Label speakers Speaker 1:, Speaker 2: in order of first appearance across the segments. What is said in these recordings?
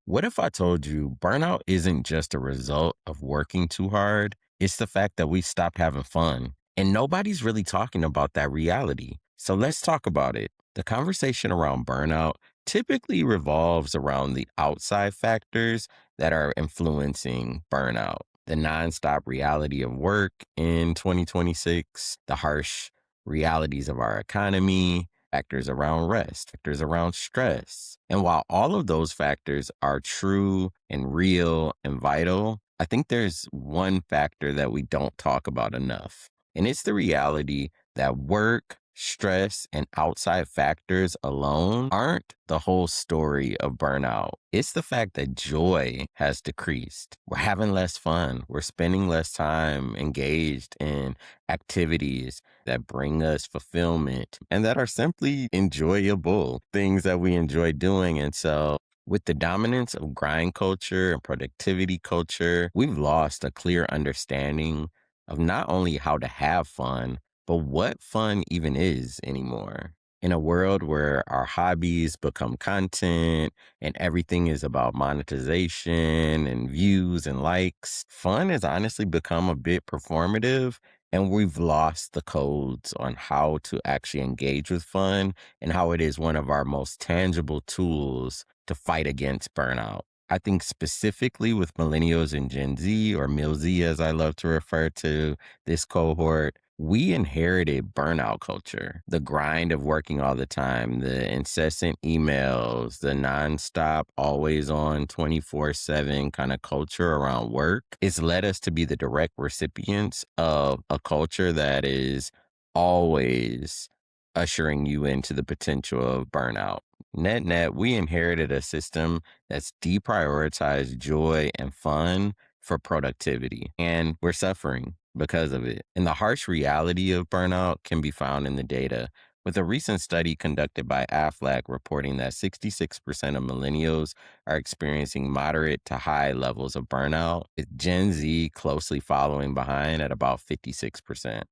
Speaker 1: What if I told you burnout isn't just a result of working too hard? It's the fact that we stopped having fun. And nobody's really talking about that reality. So let's talk about it. The conversation around burnout typically revolves around the outside factors that are influencing burnout. The nonstop reality of work in 2026, the harsh realities of our economy, factors around rest, factors around stress. And while all of those factors are true and real and vital, I think there's one factor that we don't talk about enough. And it's the reality that work, stress, and outside factors alone aren't the whole story of burnout. It's the fact that joy has decreased. We're having less fun. We're spending less time engaged in activities that bring us fulfillment and that are simply enjoyable things that we enjoy doing. And so, with the dominance of grind culture and productivity culture, we've lost a clear understanding of not only how to have fun, but what fun even is anymore. In a world where our hobbies become content and everything is about monetization and views and likes, fun has honestly become a bit performative, and we've lost the codes on how to actually engage with fun and how it is one of our most tangible tools to fight against burnout. I think specifically with millennials and Gen Z, or Mil Z as I love to refer to this cohort, we inherited burnout culture, the grind of working all the time, the incessant emails, the nonstop, always on 24/7 kind of culture around work. It's led us to be the direct recipients of a culture that is always ushering you into the potential of burnout. Net net, we inherited a system that's deprioritized joy and fun for productivity, and we're suffering because of it. And the harsh reality of burnout can be found in the data, with a recent study conducted by AFLAC reporting that 66% of millennials are experiencing moderate to high levels of burnout, with Gen Z closely following behind at about 56%.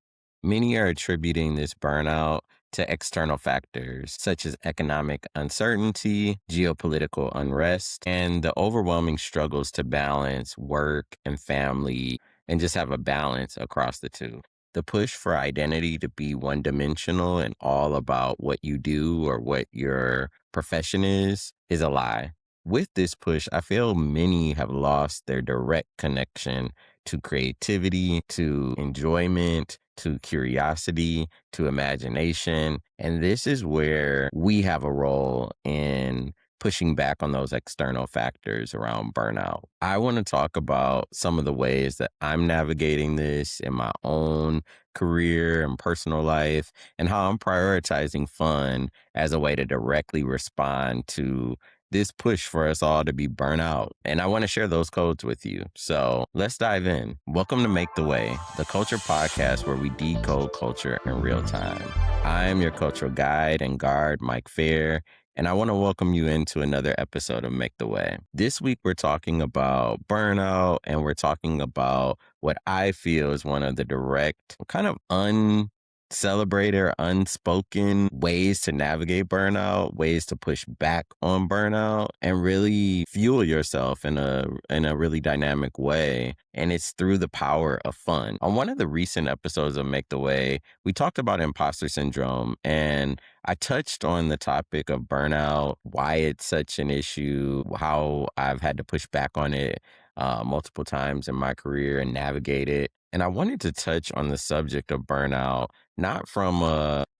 Speaker 1: Many are attributing this burnout to external factors such as economic uncertainty, geopolitical unrest, and the overwhelming struggles to balance work and family and just have a balance across the two. The push for identity to be one dimensional and all about what you do or what your profession is a lie. With this push, I feel many have lost their direct connection to creativity, to enjoyment, to curiosity, to imagination. And this is where we have a role in pushing back on those external factors around burnout. I want to talk about some of the ways that I'm navigating this in my own career and personal life, and how I'm prioritizing fun as a way to directly respond to this push for us all to be burnt out. And I want to share those codes with you. So let's dive in. Welcome to Make the Way, the culture podcast where we decode culture in real time. I am your cultural guide and guard, Mike Fair, and I want to welcome you into another episode of Make the Way. This week, we're talking about burnout, and we're talking about what I feel is one of the direct, kind of uncelebrated or unspoken ways to navigate burnout, ways to push back on burnout and really fuel yourself in a really dynamic way. And it's through the power of fun. On one of the recent episodes of Make the Way, we talked about imposter syndrome, and I touched on the topic of burnout, why it's such an issue, how I've had to push back on it multiple times in my career and navigate it. And I wanted to touch on the subject of burnout, not from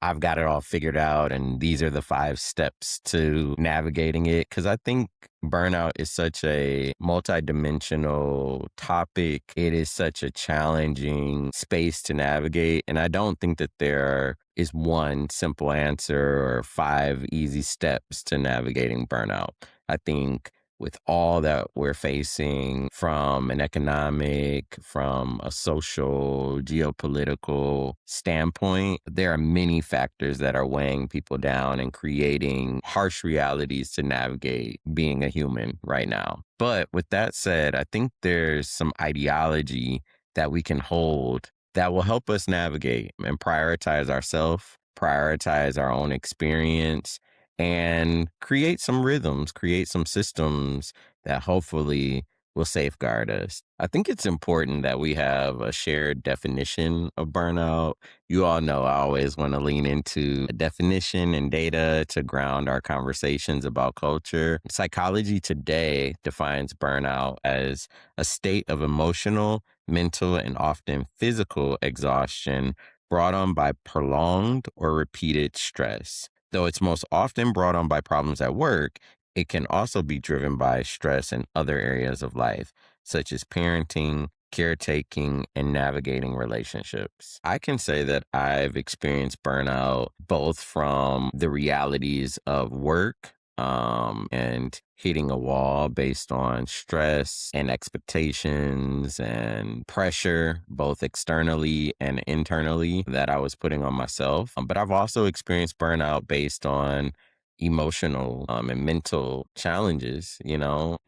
Speaker 1: I've got it all figured out and these are the 5 steps to navigating it, because I think burnout is such a multidimensional topic. It is such a challenging space to navigate. And I don't think that there is one simple answer or 5 easy steps to navigating burnout. I think with all that we're facing from an economic, from a social, geopolitical standpoint, there are many factors that are weighing people down and creating harsh realities to navigate being a human right now. But with that said, I think there's some ideology that we can hold that will help us navigate and prioritize ourselves, prioritize our own experience, and create some rhythms, create some systems that hopefully will safeguard us. I think it's important that we have a shared definition of burnout. You all know I always want to lean into definition and data to ground our conversations about culture. Psychology today defines burnout as a state of emotional, mental, and often physical exhaustion brought on by prolonged or repeated stress. Though it's most often brought on by problems at work, it can also be driven by stress in other areas of life, such as parenting, caretaking, and navigating relationships. I can say that I've experienced burnout both from the realities of work and hitting a wall based on stress and expectations and pressure, both externally and internally, that I was putting on myself. But I've also experienced burnout based on emotional and mental challenges,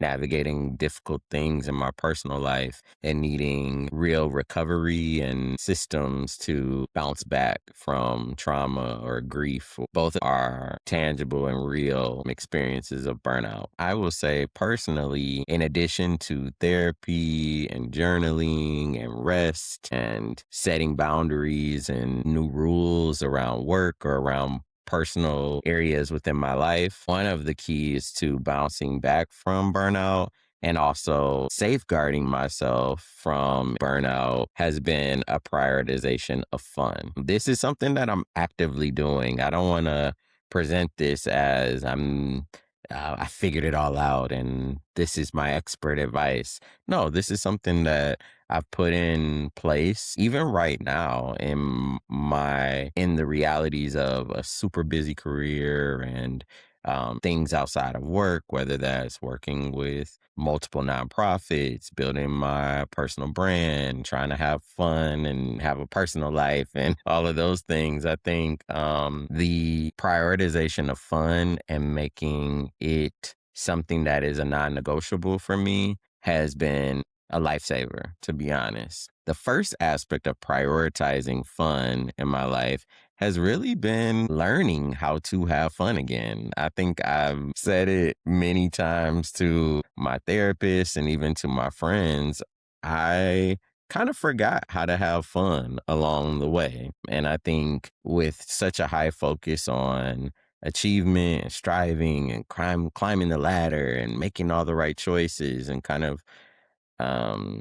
Speaker 1: navigating difficult things in my personal life and needing real recovery and systems to bounce back from trauma or grief. Both are tangible and real experiences of burnout. I will say personally, in addition to therapy and journaling and rest and setting boundaries and new rules around work or around personal areas within my life, one of the keys to bouncing back from burnout and also safeguarding myself from burnout has been a prioritization of fun. This is something that I'm actively doing. I don't want to present this as I figured it all out and this is my expert advice. No, this is something that I've put in place even right now in the realities of a super busy career and things outside of work, whether that's working with multiple nonprofits, building my personal brand, trying to have fun and have a personal life, and all of those things. I think the prioritization of fun and making it something that is a non negotiable for me has been a lifesaver, to be honest. The first aspect of prioritizing fun in my life has really been learning how to have fun again. I think I've said it many times to my therapist and even to my friends. I kind of forgot how to have fun along the way. And I think with such a high focus on achievement and striving and climbing the ladder and making all the right choices and kind of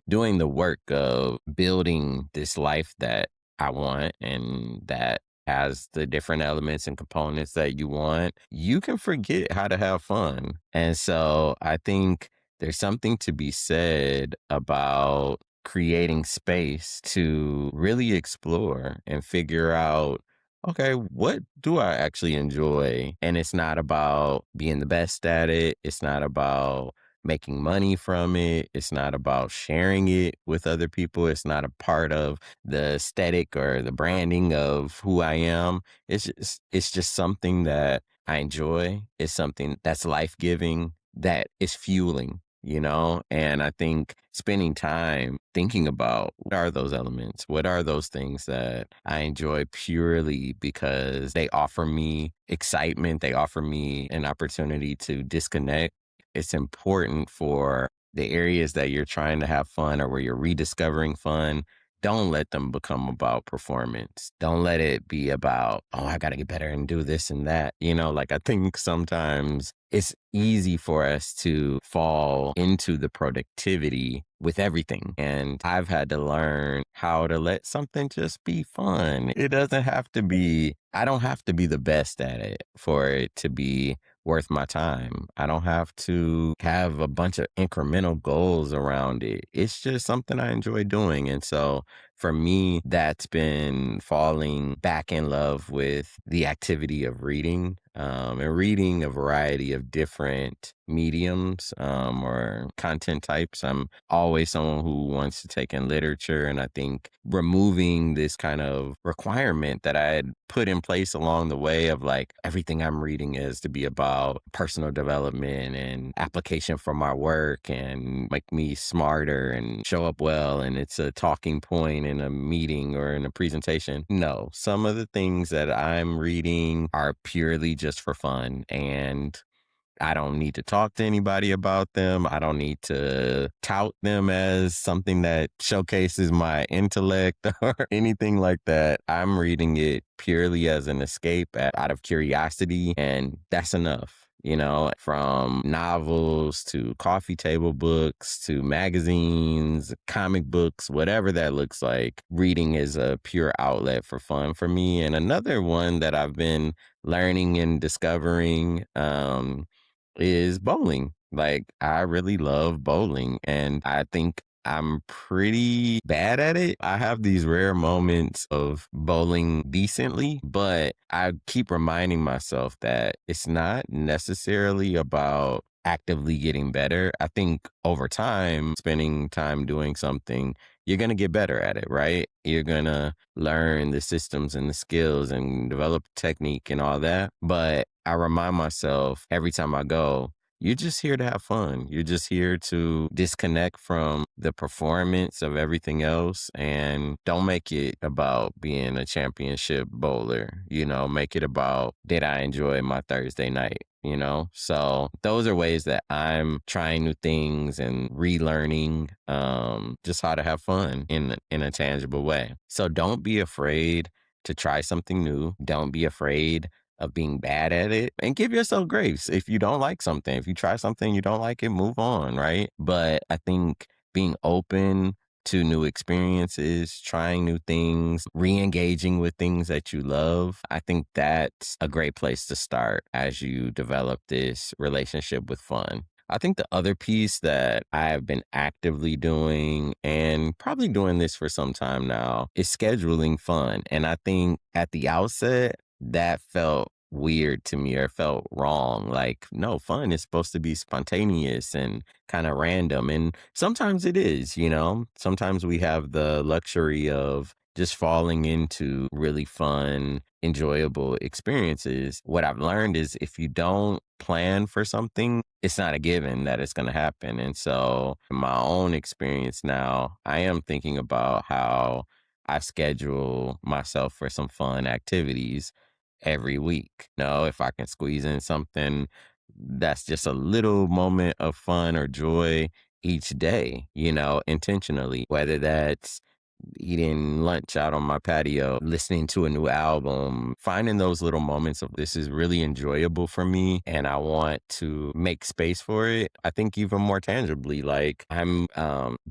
Speaker 1: doing the work of building this life that I want and that has the different elements and components that you want, you can forget how to have fun. And so I think there's something to be said about creating space to really explore and figure out, okay, what do I actually enjoy? And it's not about being the best at it. It's not about making money from it. It's not about sharing it with other people. It's not a part of the aesthetic or the branding of who I am. It's just something that I enjoy. It's something that's life-giving, that is fueling. And I think spending time thinking about what are those elements? What are those things that I enjoy purely because they offer me excitement, they offer me an opportunity to disconnect. It's important for the areas that you're trying to have fun or where you're rediscovering fun. Don't let them become about performance. Don't let it be about, oh, I got to get better and do this and that. Like I think sometimes it's easy for us to fall into the productivity with everything. And I've had to learn how to let something just be fun. I don't have to be the best at it for it to be worth my time. I don't have to have a bunch of incremental goals around it. It's just something I enjoy doing. And so for me, that's been falling back in love with the activity of reading and reading a variety of different mediums or content types. I'm always someone who wants to take in literature. And I think removing this kind of requirement that I had put in place along the way of like everything I'm reading is to be about personal development and application for my work and make me smarter and show up well. And it's a talking point in a meeting or in a presentation. No, some of the things that I'm reading are purely just for fun. And I don't need to talk to anybody about them. I don't need to tout them as something that showcases my intellect or anything like that. I'm reading it purely as an escape out of curiosity, and that's enough. You know, from novels to coffee table books to magazines, comic books, whatever that looks like, reading is a pure outlet for fun for me. And another one that I've been learning and discovering, is bowling. Like, I really love bowling, and I think I'm pretty bad at it. I have these rare moments of bowling decently, but I keep reminding myself that it's not necessarily about actively getting better. I think over time, spending time doing something, you're going to get better at it, right? You're going to learn the systems and the skills and develop technique and all that. But I remind myself every time I go, you're just here to have fun. You're just here to disconnect from the performance of everything else, and don't make it about being a championship bowler. You know, make it about, did I enjoy my Thursday night? You know, so those are ways that I'm trying new things and relearning just how to have fun in a tangible way. So don't be afraid to try something new. Don't be afraid of being bad at it, and give yourself grace. If you don't like something, if you try something, you don't like it, move on, right? But I think being open to new experiences, trying new things, re-engaging with things that you love, I think that's a great place to start as you develop this relationship with fun. I think the other piece that I've been actively doing, and probably doing this for some time now, is scheduling fun. And I think at the outset, that felt weird to me, or felt wrong. Like, no, fun is supposed to be spontaneous and kind of random. And sometimes it is, you know, sometimes we have the luxury of just falling into really fun, enjoyable experiences. What I've learned is if you don't plan for something, it's not a given that it's going to happen. And so, in my own experience now, I am thinking about how I schedule myself for some fun activities every week. Know, if I can squeeze in something that's just a little moment of fun or joy each day, you know, intentionally, whether that's eating lunch out on my patio, listening to a new album, finding those little moments of, this is really enjoyable for me and I want to make space for it. I think even more tangibly, like I'm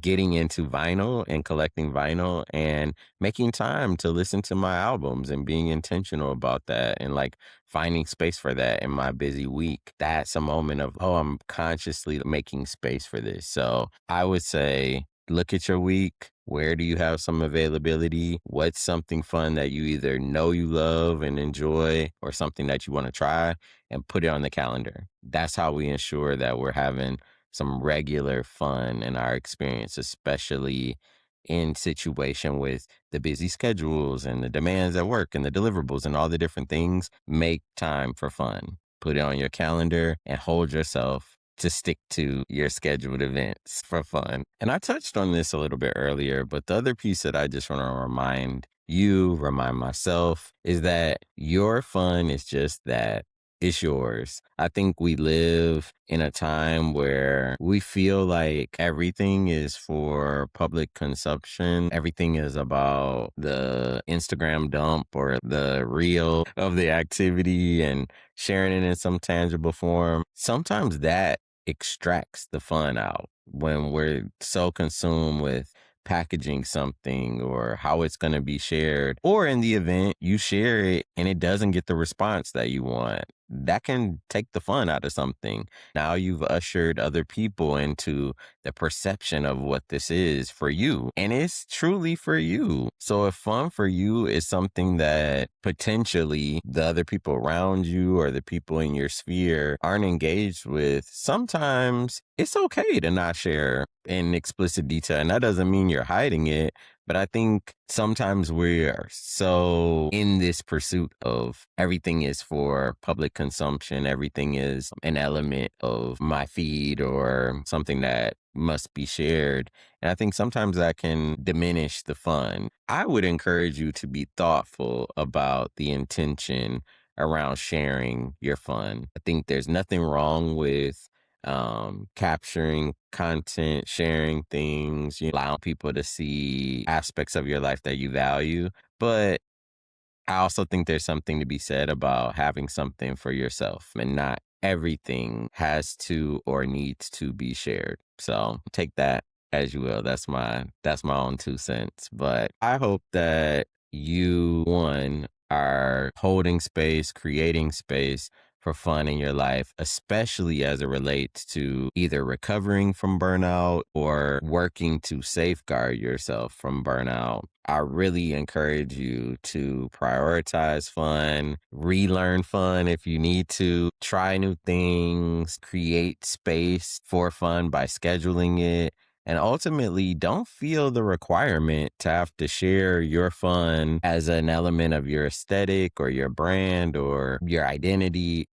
Speaker 1: getting into vinyl and collecting vinyl and making time to listen to my albums and being intentional about that, and like finding space for that in my busy week. That's a moment of, oh, I'm consciously making space for this. So I would say, look at your week. Where do you have some availability? What's something fun that you either know you love and enjoy, or something that you want to try, and put it on the calendar. That's how we ensure that we're having some regular fun in our experience, especially in situation with the busy schedules and the demands at work and the deliverables and all the different things. Make time for fun. Put it on your calendar and hold yourself to stick to your scheduled events for fun. And I touched on this a little bit earlier, but the other piece that I just want to remind myself, is that your fun is just that. It's yours. I think we live in a time where we feel like everything is for public consumption. Everything is about the Instagram dump or the reel of the activity and sharing it in some tangible form. Sometimes that extracts the fun out when we're so consumed with packaging something or how it's going to be shared, or in the event you share it and it doesn't get the response that you want. That can take the fun out of something. Now you've ushered other people into the perception of what this is for you, and it's truly for you. So if fun for you is something that potentially the other people around you or the people in your sphere aren't engaged with, sometimes it's okay to not share in explicit detail. And that doesn't mean you're hiding it, But I think sometimes we're so in this pursuit of everything is for public consumption, everything is an element of my feed or something that must be shared. And I think sometimes that can diminish the fun. I would encourage you to be thoughtful about the intention around sharing your fun. I think there's nothing wrong with capturing content, sharing things, allowing people to see aspects of your life that you value. But I also think there's something to be said about having something for yourself, and not everything has to or needs to be shared. So take that as you will. That's my own 2 cents. But I hope that you, one, are holding space, creating space for fun in your life, especially as it relates to either recovering from burnout or working to safeguard yourself from burnout. I really encourage you to prioritize fun, relearn fun if you need to, try new things, create space for fun by scheduling it. And ultimately, don't feel the requirement to have to share your fun as an element of your aesthetic or your brand or your identity.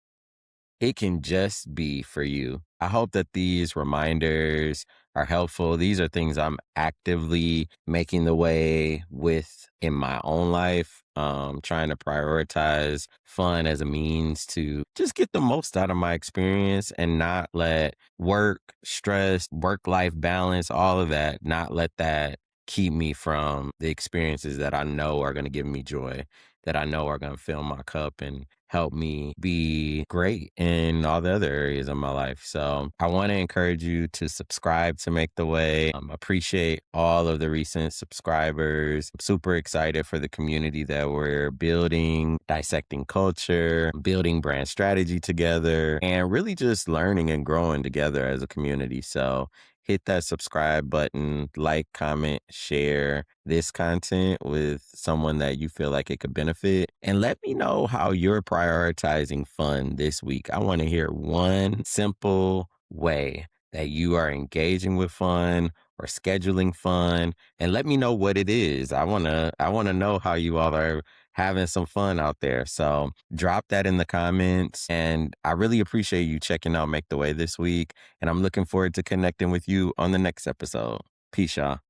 Speaker 1: It can just be for you. I hope that these reminders are helpful. These are things I'm actively making the way with in my own life, trying to prioritize fun as a means to just get the most out of my experience and not let work, stress, work life balance, all of that, not let that keep me from the experiences that I know are going to give me joy, that I know are going to fill my cup and help me be great in all the other areas of my life. So I want to encourage you to subscribe to Make the Way. Appreciate all of the recent subscribers. I'm super excited for the community that we're building, dissecting culture, building brand strategy together, and really just learning and growing together as a community. So hit that subscribe button, like, comment, share this content with someone that you feel like it could benefit. And let me know how you're prioritizing fun this week. I want to hear one simple way that you are engaging with fun or scheduling fun, and let me know what it is. I want to know how you all are having some fun out there. So drop that in the comments, and I really appreciate you checking out Make the Way this week. And I'm looking forward to connecting with you on the next episode. Peace, y'all.